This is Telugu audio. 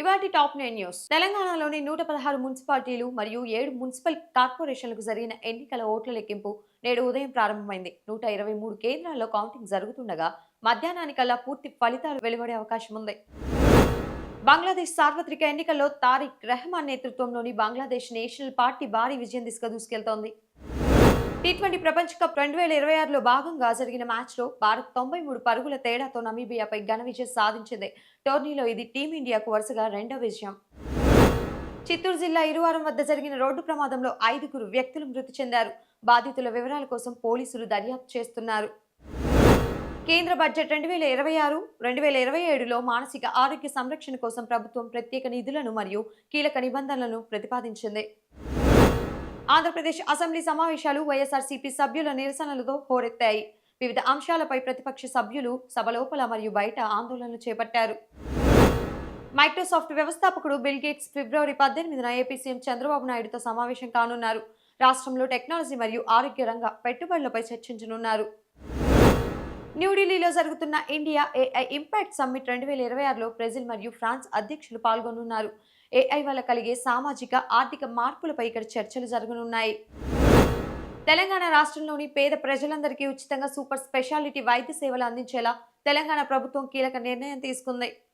ఇవాటి టాప్ 9 న్యూస్. తెలంగాణలోని 116 మున్సిపాలిటీలు మరియు 7 మున్సిపల్ కార్పొరేషన్లకు జరిగిన ఎన్నికల ఓట్ల లెక్కింపు నేడు ఉదయం ప్రారంభమైంది. 123 కేంద్రాల్లో కౌంటింగ్ జరుగుతుండగా మధ్యాహ్నానికల్లా పూర్తి ఫలితాలు వెలువడే అవకాశం ఉంది. బంగ్లాదేశ్ సార్వత్రిక ఎన్నికల్లో తారిక్ రెహమాన్ నేతృత్వంలోని బంగ్లాదేశ్ నేషనల్ పార్టీ భారీ విజయం దిశగా దూసుకెళ్తోంది. టీ20 ప్రపంచ కప్ 2026లో భాగంగా జరిగిన మ్యాచ్లో భారత్ 93 పరుగుల తేడాతో నమీబియాపై ఘన విజయం సాధించింది. టోర్నీలో ఇది టీమిండియాకు వరుసగా రెండో విజయం. చిత్తూరు జిల్లా ఇరువారం వద్ద జరిగిన రోడ్డు ప్రమాదంలో 5 వ్యక్తులు మృతి చెందారు. బాధితుల వివరాల కోసం పోలీసులు దర్యాప్తు చేస్తున్నారు. కేంద్ర బడ్జెట్ 2026-2027లో మానసిక ఆరోగ్య సంరక్షణ కోసం ప్రభుత్వం ప్రత్యేక నిధులను మరియు కీలక నిబంధనలను ప్రతిపాదించింది. ఆంధ్రప్రదేశ్ అసెంబ్లీ సమావేశాలు వైఎస్ఆర్సీపీ సభ్యుల నిరసనలతో హోరెత్తాయి. వివిధ అంశాలపై ప్రతిపక్ష సభ్యులు సభ లోపల మరియు బయట ఆందోళనలు చేపట్టారు. మైక్రోసాఫ్ట్ వ్యవస్థాపకుడు బిల్ గేట్స్ ఫిబ్రవరి 18న ఏపీ సీఎం చంద్రబాబు నాయుడుతో సమావేశం కానున్నారు. రాష్ట్రంలో టెక్నాలజీ మరియు ఆరోగ్య రంగ పెట్టుబడులపై చర్చించనున్నారు. న్యూఢిల్లీలో జరుగుతున్న ఇండియా ఏఐ ఇంపాక్ట్ సమ్మిట్ 2026లో బ్రెజిల్ మరియు ఫ్రాన్స్ అధ్యక్షులు పాల్గొనున్నారు. ఏఐ వల్ల కలిగే సామాజిక ఆర్థిక మార్పులపై ఇక్కడ చర్చలు జరగనున్నాయి. తెలంగాణ రాష్ట్రంలోని పేద ప్రజలందరికీ ఉచితంగా సూపర్ స్పెషాలిటీ వైద్య సేవలు అందించేలా తెలంగాణ ప్రభుత్వం కీలక నిర్ణయం తీసుకుంది.